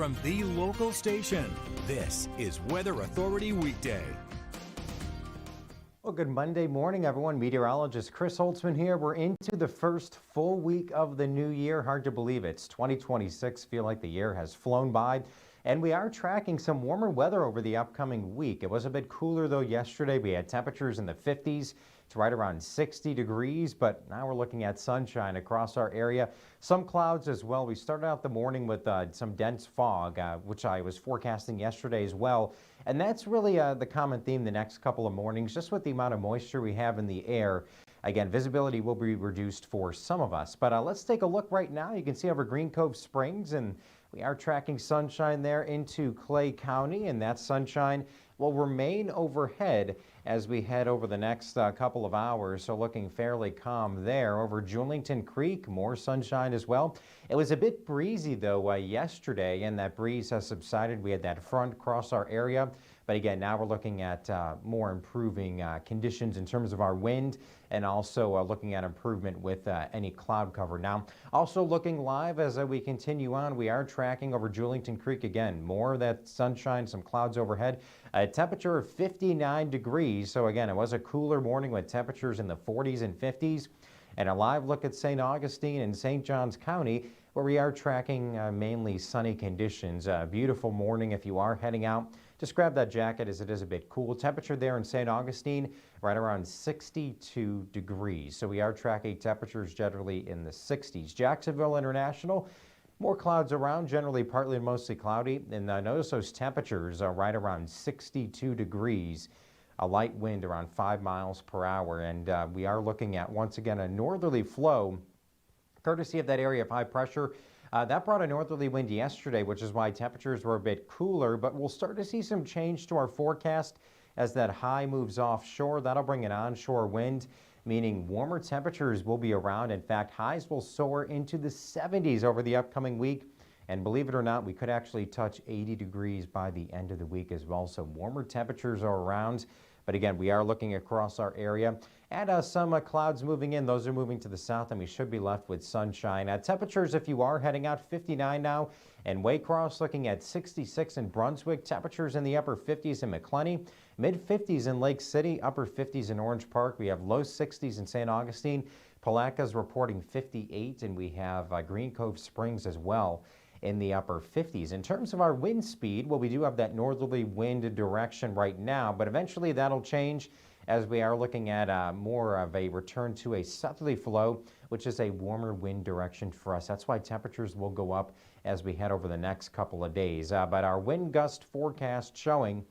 from the local station. This is Weather Authority Weekday. Well, good Monday morning, everyone. Meteorologist Chris Holtzman here. We're into the first full week of the new year. Hard to believe it's 2026. Feel like the year has flown by. And we are tracking some warmer weather over the upcoming week. It was a bit cooler, though, yesterday. We had temperatures in the 50s to right around 60 degrees, but now we're looking at sunshine across our area. Some clouds as well. We started out the morning with some dense fog, which I was forecasting yesterday as well. And that's really the common theme the next couple of mornings, just with the amount of moisture we have in the air. Again, visibility will be reduced for some of us. But let's take a look right now. You can see over Green Cove Springs, and we are tracking sunshine there into Clay County, and that sunshine will remain overhead as we head over the next couple of hours, so looking fairly calm there. Over Julington Creek, more sunshine as well. It was a bit breezy, though, yesterday, and that breeze has subsided. We had that front cross our area, but again, now we're looking at more improving conditions in terms of our wind, and also looking at improvement with any cloud cover. Now, also looking live as we continue on, we are tracking over Julington Creek again. More of that sunshine, some clouds overhead. A temperature of 59 degrees. So again, it was a cooler morning with temperatures in the 40s and 50s. And a live look at St. Augustine and St. Johns County, where we are tracking mainly sunny conditions. A beautiful morning if you are heading out. Just grab that jacket as it is a bit cool. Temperature there in St. Augustine right around 62 degrees. So we are tracking temperatures generally in the 60s. Jacksonville International, more clouds around, generally partly and mostly cloudy. And notice those temperatures are right around 62 degrees. A light wind around 5 miles per hour. And we are looking at, once again, a northerly flow, courtesy of that area of high pressure. That brought a northerly wind yesterday, which is why temperatures were a bit cooler, but we'll start to see some change to our forecast as that high moves offshore. That'll bring an onshore wind, meaning warmer temperatures will be around. In fact, highs will soar into the 70s over the upcoming week. And believe it or not, we could actually touch 80 degrees by the end of the week as well. So warmer temperatures are around. But again, we are looking across our area and some clouds moving in. Those are moving to the south, and we should be left with sunshine. Temperatures, if you are heading out, 59 now. And Waycross looking at 66 in Brunswick. Temperatures in the upper 50s in McClenny. Mid 50s in Lake City. Upper 50s in Orange Park. We have low 60s in St. Augustine. Palaca's reporting 58. And we have Green Cove Springs as well in the upper 50s. In terms of our wind speed, well, we do have that northerly wind direction right now, but eventually that'll change as we are looking at more of a return to a southerly flow, which is a warmer wind direction for us. That's why temperatures will go up as we head over the next couple of days. But our wind gust forecast showing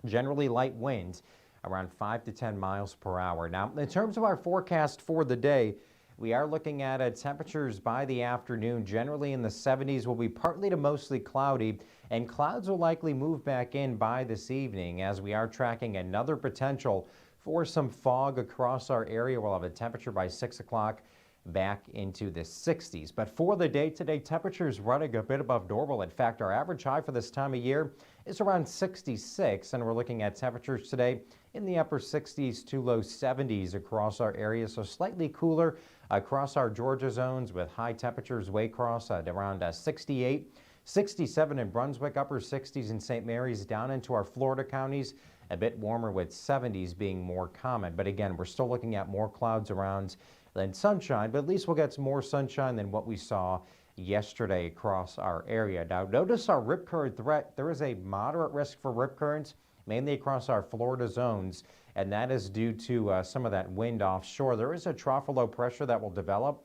generally light winds around 5 to 10 miles per hour. Now, in terms of our forecast for the day, we are looking at temperatures by the afternoon, generally in the 70s. Will be partly to mostly cloudy, and clouds will likely move back in by this evening as we are tracking another potential for some fog across our area. We'll have a temperature by 6 o'clock back into the 60s. But for the day today, temperatures running a bit above normal. In fact, our average high for this time of year is around 66, and we're looking at temperatures today in the upper 60s to low 70s across our area, so slightly cooler across our Georgia zones with high temperatures Waycross at around 68, 67 in Brunswick, upper 60s in St. Mary's, down into our Florida counties, a bit warmer with 70s being more common. But again, we're still looking at more clouds around than sunshine, but at least we'll get some more sunshine than what we saw yesterday across our area. Now, notice our rip current threat. There is a moderate risk for rip currents, mainly across our Florida zones, and that is due to some of that wind offshore. There is a trough of low pressure that will develop,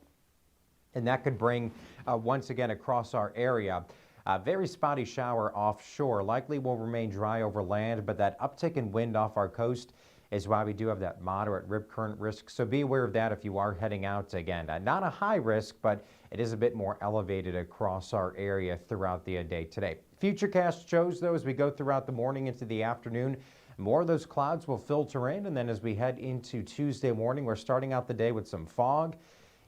and that could bring once again across our area a very spotty shower offshore. Likely will remain dry over land, but that uptick in wind off our coast is why we do have that moderate rip current risk. So be aware of that if you are heading out again. Not a high risk, but it is a bit more elevated across our area throughout the day today. Futurecast shows, though, as we go throughout the morning into the afternoon, more of those clouds will filter in, and then as we head into Tuesday morning, we're starting out the day with some fog.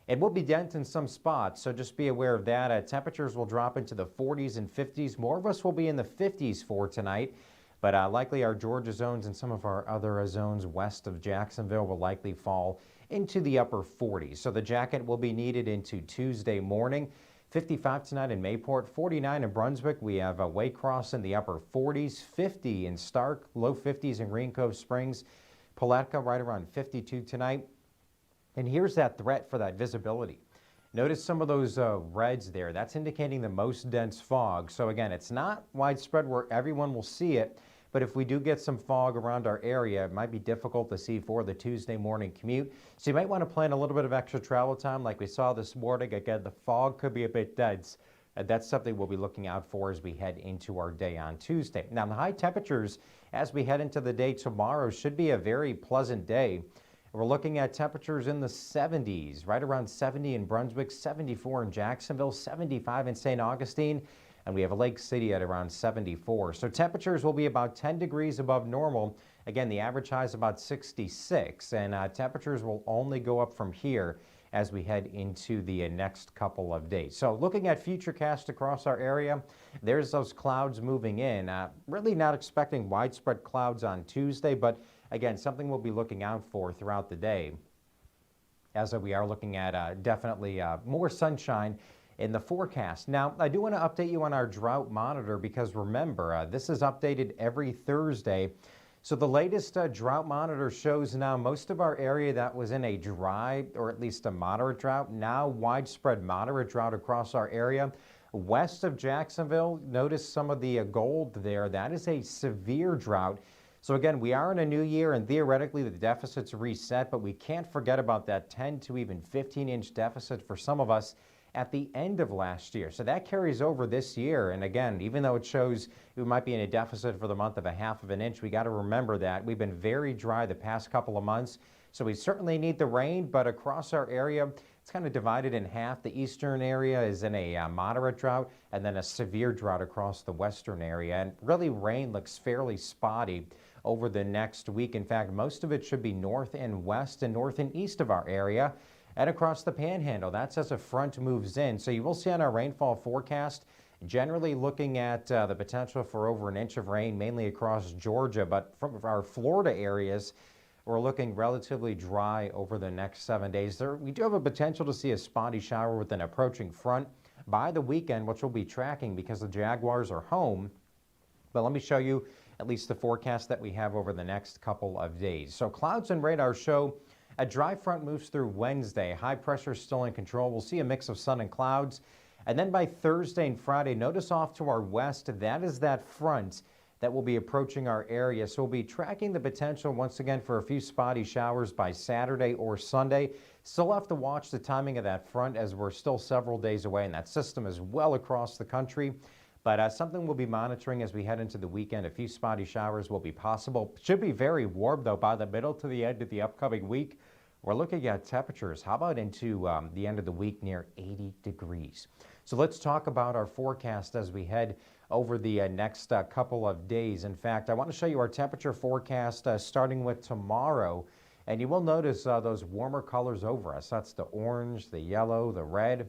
It will be dense in some spots, so just be aware of that. Temperatures will drop into the 40s and 50s. More of us will be in the 50s for tonight, but likely our Georgia zones and some of our other zones west of Jacksonville will likely fall into the upper 40s. So the jacket will be needed into Tuesday morning. 55 tonight in Mayport, 49 in Brunswick. We have Waycross in the upper 40s, 50 in Stark, low 50s in Green Cove Springs. Palatka right around 52 tonight. And here's that threat for that visibility. Notice some of those reds there. That's indicating the most dense fog. So again, it's not widespread where everyone will see it, but if we do get some fog around our area, it might be difficult to see for the Tuesday morning commute. So you might want to plan a little bit of extra travel time like we saw this morning. Again, the fog could be a bit dense. That's something we'll be looking out for as we head into our day on Tuesday. Now, the high temperatures as we head into the day tomorrow should be a very pleasant day. We're looking at temperatures in the 70s, right around 70 in Brunswick, 74 in Jacksonville, 75 in St. Augustine, and we have Lake City at around 74. So temperatures will be about 10 degrees above normal. Again, the average high is about 66, and temperatures will only go up from here as we head into the next couple of days. So looking at futurecast across our area, there's those clouds moving in. Really not expecting widespread clouds on Tuesday, but again, something we'll be looking out for throughout the day as we are looking at definitely more sunshine in the forecast. Now, I do want to update you on our drought monitor because remember, this is updated every Thursday. So the latest drought monitor shows now most of our area that was in a dry or at least a moderate drought, now widespread moderate drought across our area. West of Jacksonville, notice some of the gold there. That is a severe drought. So again, we are in a new year and theoretically the deficit's reset, but we can't forget about that 10 to even 15-inch deficit for some of us at the end of last year. So that carries over this year. And again, even though it shows we might be in a deficit for the month of a half of an inch, we got to remember that we've been very dry the past couple of months. So we certainly need the rain, but across our area, it's kind of divided in half. The eastern area is in a moderate drought and then a severe drought across the western area. And really rain looks fairly spotty over the next week. In fact, most of it should be north and west and north and east of our area and across the panhandle. That's as a front moves in. So you will see on our rainfall forecast, generally looking at the potential for over an inch of rain, mainly across Georgia, but from our Florida areas, we're looking relatively dry over the next 7 days. We do have a potential to see a spotty shower with an approaching front by the weekend, which we'll be tracking because the Jaguars are home. But let me show you at least the forecast that we have over the next couple of days. So clouds and radar show a dry front moves through Wednesday. High pressure is still in control. We'll see a mix of sun and clouds. And then by Thursday and Friday, notice off to our west, that is that front that will be approaching our area. So we'll be tracking the potential once again for a few spotty showers by Saturday or Sunday. Still have to watch the timing of that front as we're still several days away and that system is well across the country. But something we'll be monitoring as we head into the weekend. A few spotty showers will be possible. Should be very warm though by the middle to the end of the upcoming week. We're looking at temperatures. How about into the end of the week near 80 degrees? So let's talk about our forecast as we head over the next couple of days. In fact, I want to show you our temperature forecast starting with tomorrow. And you will notice those warmer colors over us. That's the orange, the yellow, the red.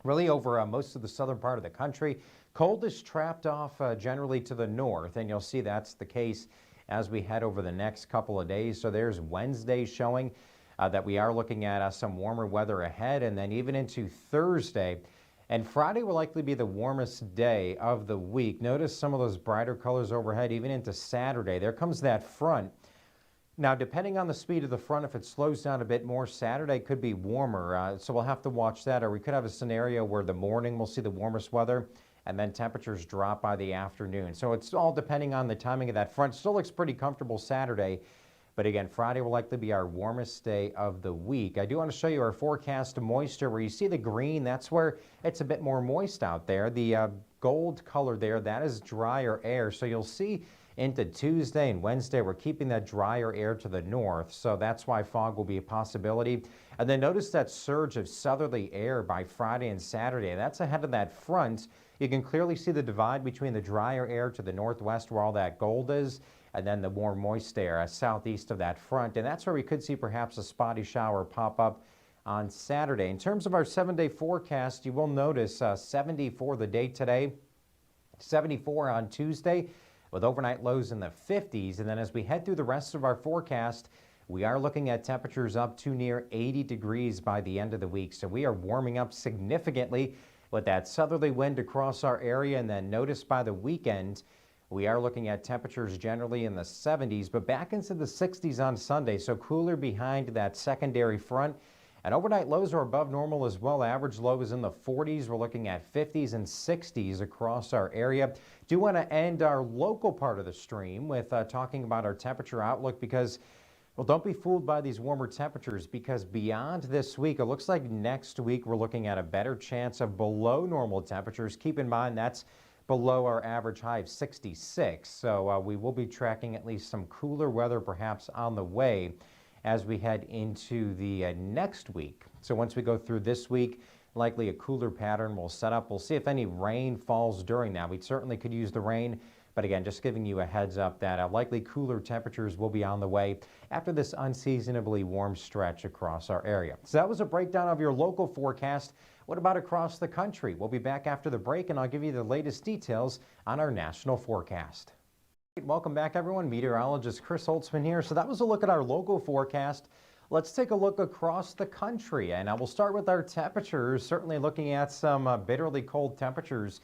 Really over most of the southern part of the country. Cold is trapped off generally to the north, and you'll see that's the case as we head over the next couple of days. So there's Wednesday showing that we are looking at some warmer weather ahead, and then even into Thursday. And Friday will likely be the warmest day of the week. Notice some of those brighter colors overhead, even into Saturday. There comes that front. Now, depending on the speed of the front, if it slows down a bit more, Saturday could be warmer. So we'll have to watch that, or we could have a scenario where the morning we'll see the warmest weather, and then temperatures drop by the afternoon. So it's all depending on the timing of that front. Still looks pretty comfortable Saturday, but again, Friday will likely be our warmest day of the week. I do want to show you our forecast moisture where you see the green. That's where it's a bit more moist out there. The gold color there, that is drier air. So you'll see into Tuesday and Wednesday, we're keeping that drier air to the north. So that's why fog will be a possibility. And then notice that surge of southerly air by Friday and Saturday. That's ahead of that front. You can clearly see the divide between the drier air to the northwest where all that gold is, and then the more moist air southeast of that front. And that's where we could see perhaps a spotty shower pop up on Saturday. In terms of our 7-day forecast, you will notice 70 for the day today, 74 on Tuesday, with overnight lows in the 50s. And then as we head through the rest of our forecast, we are looking at temperatures up to near 80 degrees by the end of the week. So we are warming up significantly. with that southerly wind across our area. And then notice by the weekend, we are looking at temperatures generally in the 70s, but back into the 60s on Sunday. So cooler behind that secondary front. And overnight lows are above normal as well. Average low is in the 40s. We're looking at 50s and 60s across our area. Do want to end our local part of the stream with talking about our temperature outlook because, well, don't be fooled by these warmer temperatures because beyond this week, it looks like next week we're looking at a better chance of below normal temperatures. Keep in mind that's below our average high of 66. So we will be tracking at least some cooler weather perhaps on the way as we head into the next week. So once we go through this week, likely a cooler pattern will set up. We'll see if any rain falls during that. We certainly could use the rain, but again, just giving you a heads up that likely cooler temperatures will be on the way after this unseasonably warm stretch across our area. So that was a breakdown of your local forecast. What about across the country? We'll be back after the break and I'll give you the latest details on our national forecast. Welcome back, everyone. Meteorologist Chris Holtzman here. So that was a look at our local forecast. Let's take a look across the country, and I will start with our temperatures. Certainly looking at some bitterly cold temperatures.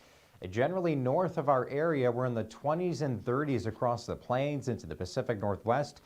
Generally north of our area, we're in the 20s and 30s across the plains into the Pacific Northwest.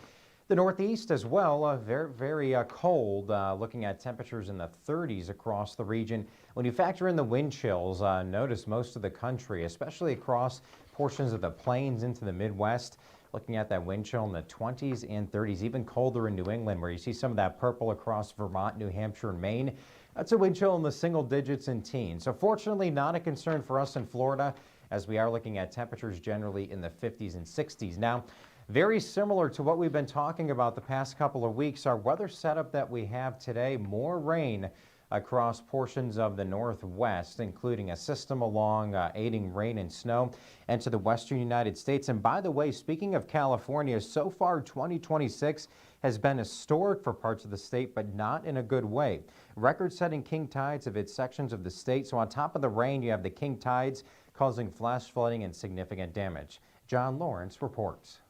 The Northeast as well, very cold, looking at temperatures in the 30s across the region. When you factor in the wind chills, notice most of the country, especially across portions of the plains into the Midwest, looking at that wind chill in the 20s and 30s, even colder in New England where you see some of that purple across Vermont, New Hampshire, and Maine. That's a wind chill in the single digits and teens. So fortunately not a concern for us in Florida as we are looking at temperatures generally in the 50s and 60s. Now, very similar to what we've been talking about the past couple of weeks, our weather setup that we have today, more rain across portions of the Northwest, including a system along aiding rain and snow and to the western United States. And by the way, speaking of California, so far 2026 has been historic for parts of the state, but not in a good way. Record-setting king tides have hit sections of the state. So on top of the rain, you have the king tides causing flash flooding and significant damage. John Lawrence reports.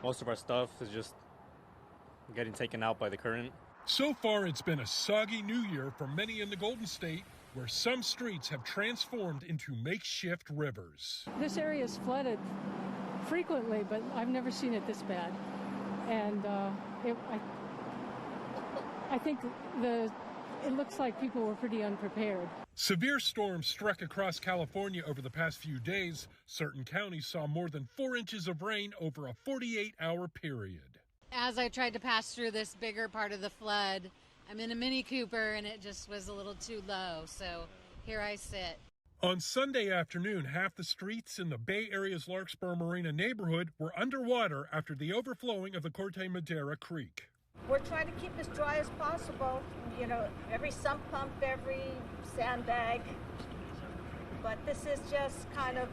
Most of our stuff is just getting taken out by the current. So far, it's been a soggy new year for many in the Golden State, where some streets have transformed into makeshift rivers. This area is flooded frequently, but I've never seen it this bad. And I think it looks like people were pretty unprepared. Severe storms struck across California over the past few days. Certain counties saw more than 4 inches of rain over a 48-hour period. As I tried to pass through this bigger part of the flood, I'm in a Mini Cooper and it just was a little too low, so here I sit. On Sunday afternoon, half the streets in the Bay Area's Larkspur Marina neighborhood were underwater after the overflowing of the Corte Madera Creek. We're trying to keep as dry as possible, you know, every sump pump, every sandbag, but this is just kind of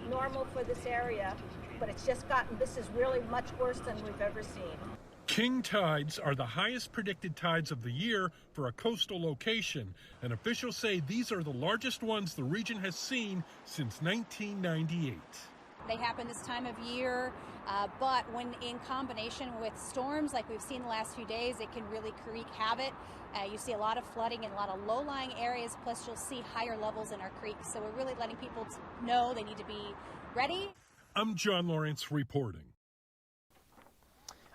normal for this area. But it's just this is really much worse than we've ever seen. King tides are the highest predicted tides of the year for a coastal location, and officials say these are the largest ones the region has seen since 1998. They happen this time of year, but when in combination with storms like we've seen the last few days, it can really wreak havoc. You see a lot of flooding in a lot of low-lying areas, plus you'll see higher levels in our creeks. So we're really letting people know they need to be ready. I'm John Lawrence reporting.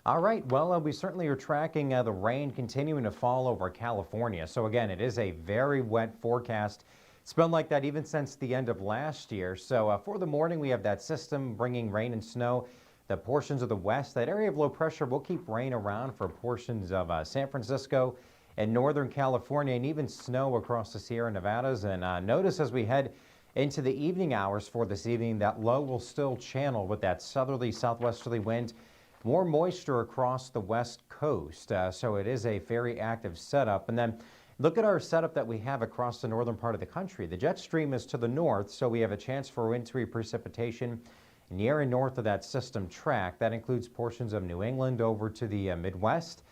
All right, well, we certainly are tracking the rain continuing to fall over California. So again, it is a very wet forecast. It's been like that even since the end of last year. So for the morning, we have that system bringing rain and snow. The portions of the west, that area of low pressure will keep rain around for portions of San Francisco and Northern California, and even snow across the Sierra Nevadas. And notice as we head into the evening hours for this evening, that low will still channel with that southerly southwesterly wind. More moisture across the west coast, so it is a very active setup. And then look at our setup that we have across the northern part of the country. The jet stream is to the north, so we have a chance for wintry precipitation near and north of that system track. That includes portions of New England over to the Midwest,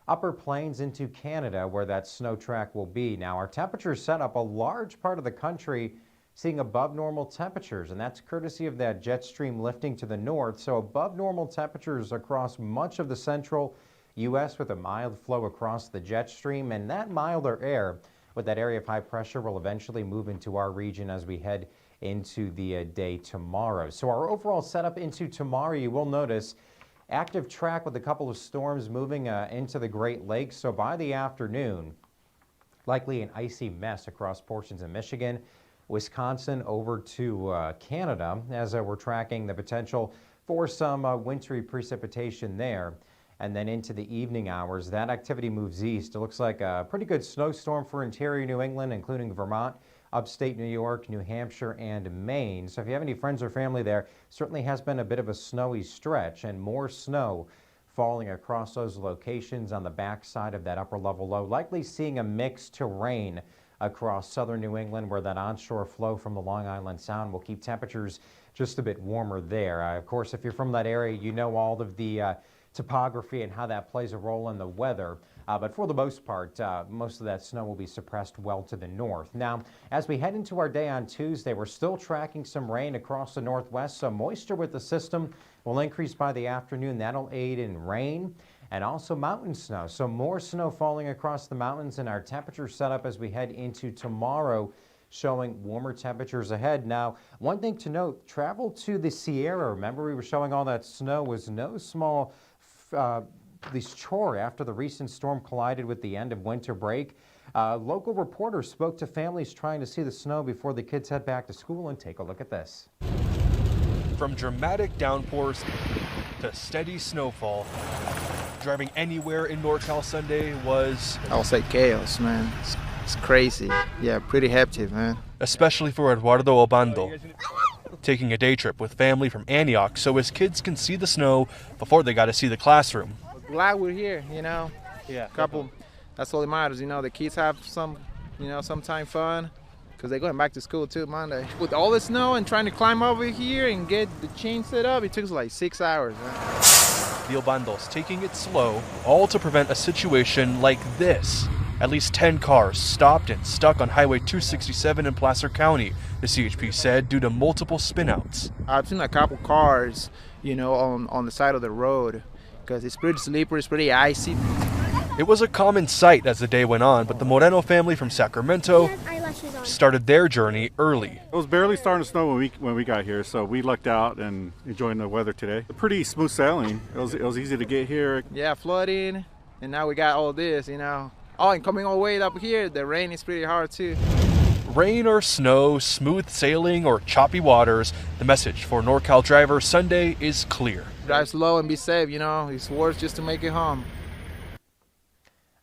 upper plains into Canada where that snow track will be. Now our temperatures set up a large part of the country seeing above normal temperatures, and that's courtesy of that jet stream lifting to the north. So above normal temperatures across much of the central U.S. with a mild flow across the jet stream, and that milder air but that area of high pressure will eventually move into our region as we head into the day tomorrow. So our overall setup into tomorrow, you will notice active track with a couple of storms moving into the Great Lakes. So by the afternoon, likely an icy mess across portions of Michigan, Wisconsin over to Canada, as we're tracking the potential for some wintry precipitation there. And then into the evening hours, that activity moves east. It looks like a pretty good snowstorm for interior New England, including Vermont, upstate New York, New Hampshire, and Maine. So if you have any friends or family there, certainly has been a bit of a snowy stretch, and more snow falling across those locations on the backside of that upper level low. Likely seeing a mix to rain across southern New England, where that onshore flow from the Long Island Sound will keep temperatures just a bit warmer there. Of course, if you're from that area, you know all of the topography and how that plays a role in the weather. But for the most part, most of that snow will be suppressed well to the north. Now, as we head into our day on Tuesday, we're still tracking some rain across the northwest. So moisture with the system will increase by the afternoon. That'll aid in rain and also mountain snow. So more snow falling across the mountains, and our temperature setup as we head into tomorrow showing warmer temperatures ahead. Now, one thing to note, travel to the Sierra. Remember, we were showing all that snow was no small this chore after the recent storm collided with the end of winter break. Local reporters spoke to families trying to see the snow before the kids head back to school, and take a look at this. From dramatic downpours to steady snowfall, driving anywhere in NorCal Sunday was, I'll say, chaos, man. It's crazy. Yeah, pretty hectic, man. Especially for Eduardo Obando, taking a day trip with family from Antioch so his kids can see the snow before they got to see the classroom. Glad we're here, you know. Yeah. That's all that matters, you know. The kids have some time fun, because they're going back to school too Monday. With all the snow and trying to climb over here and get the chain set up, it took us like 6 hours, man. The Obandos taking it slow, all to prevent a situation like this. At least 10 cars stopped and stuck on Highway 267 in Placer County, the CHP said, due to multiple spinouts. I've seen a couple cars, you know, on the side of the road, because it's pretty slippery, it's pretty icy. It was a common sight as the day went on, but the Moreno family from Sacramento started their journey early. It was barely starting to snow when we got here, so we lucked out and enjoying the weather today. Pretty smooth sailing. It was easy to get here. Yeah, flooding, and now we got all this, you know. Oh, and coming all the way up here, the rain is pretty hard too. Rain or snow, smooth sailing or choppy waters, the message for NorCal drivers Sunday is clear. Drive slow and be safe, you know. It's worth just to make it home.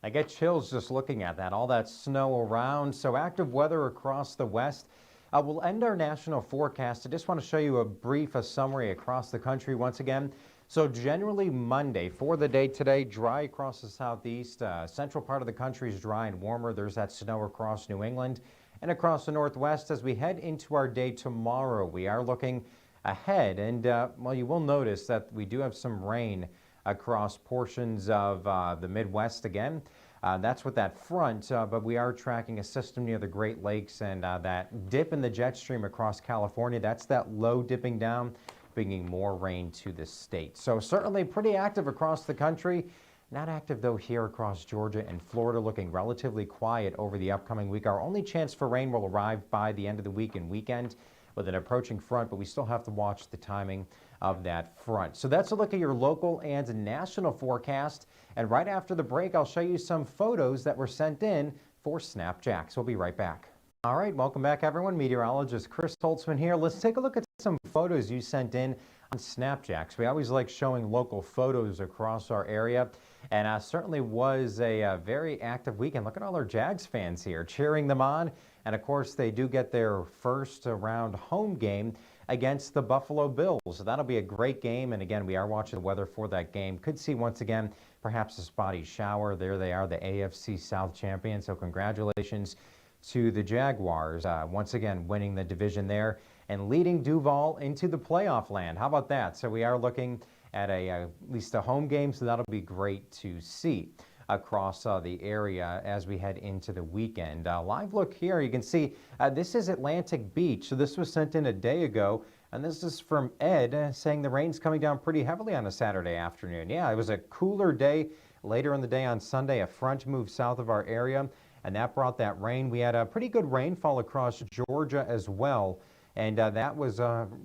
I get chills just looking at that, all that snow around. So active weather across the west. We'll end our national forecast. I just want to show you a brief summary across the country once again. So generally Monday for the day today, dry across the southeast. Central part of the country is dry and warmer. There's that snow across New England and across the northwest. As we head into our day tomorrow, we are looking ahead, and well, you will notice that we do have some rain across portions of the Midwest again. That's with that front, but we are tracking a system near the Great Lakes, and that dip in the jet stream across California, that's that low dipping down, bringing more rain to the state. So certainly pretty active across the country. Not active though here across Georgia and Florida, looking relatively quiet over the upcoming week. Our only chance for rain will arrive by the end of the week and weekend with an approaching front, but we still have to watch the timing of that front. So that's a look at your local and national forecast. And right after the break, I'll show you some photos that were sent in for SnapJax. We'll be right back. All right, welcome back everyone. Meteorologist Chris Holtzman here. Let's take a look at some photos you sent in on SnapJax. We always like showing local photos across our area, and certainly was a very active weekend. Look at all our Jags fans here cheering them on, and of course they do get their first round home game against the Buffalo Bills. So that'll be a great game, and again, we are watching the weather for that game. Could see once again perhaps a spotty shower. There they are, the AFC South champions, so congratulations to the Jaguars, once again winning the division there and leading Duval into the playoff land. How about that? So we are looking at at least a home game, so that'll be great to see across the area as we head into the weekend. Live look here, you can see this is Atlantic Beach. So this was sent in a day ago, and this is from Ed saying the rain's coming down pretty heavily on a Saturday afternoon. Yeah, it was a cooler day later in the day on Sunday. A front moved south of our area, and that brought that rain. We had a pretty good rainfall across Georgia as well, and that was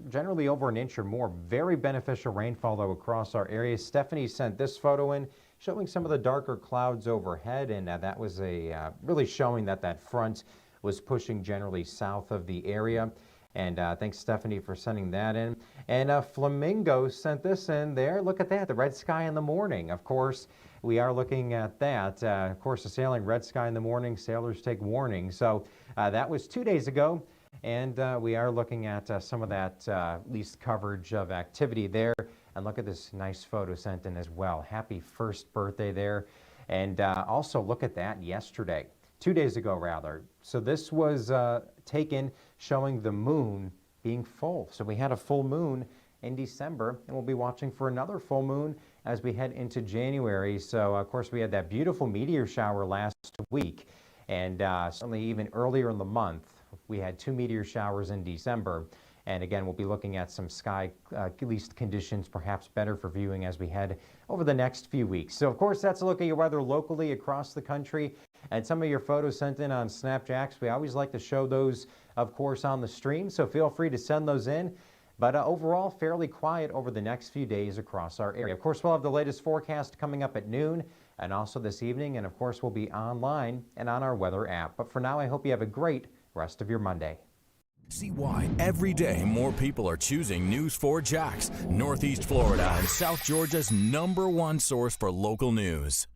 generally over an inch or more. Very beneficial rainfall, though, across our area. Stephanie sent this photo in showing some of the darker clouds overhead, and that was really showing that that front was pushing generally south of the area. And thanks, Stephanie, for sending that in. And Flamingo sent this in there. Look at that, the red sky in the morning. Of course, we are looking at that. Of course, the sailing red sky in the morning, sailors take warning. So that was 2 days ago. And we are looking at some of that least coverage of activity there. And look at this nice photo sent in as well. Happy first birthday there. And also look at that yesterday. 2 days ago, rather. So this was taken showing the moon being full. So we had a full moon in December, and we'll be watching for another full moon as we head into January. So, of course, we had that beautiful meteor shower last week, and certainly even earlier in the month, we had 2 meteor showers in December. And again, we'll be looking at some sky at least conditions, perhaps better for viewing as we head over the next few weeks. So, of course, that's a look at your weather locally across the country. And some of your photos sent in on SnapJax, we always like to show those, of course, on the stream. So feel free to send those in. But overall, fairly quiet over the next few days across our area. Of course, we'll have the latest forecast coming up at noon and also this evening. And, of course, we'll be online and on our weather app. But for now, I hope you have a great rest of your Monday. See why every day more people are choosing News4JAX, Northeast Florida and South Georgia's #1 source for local news.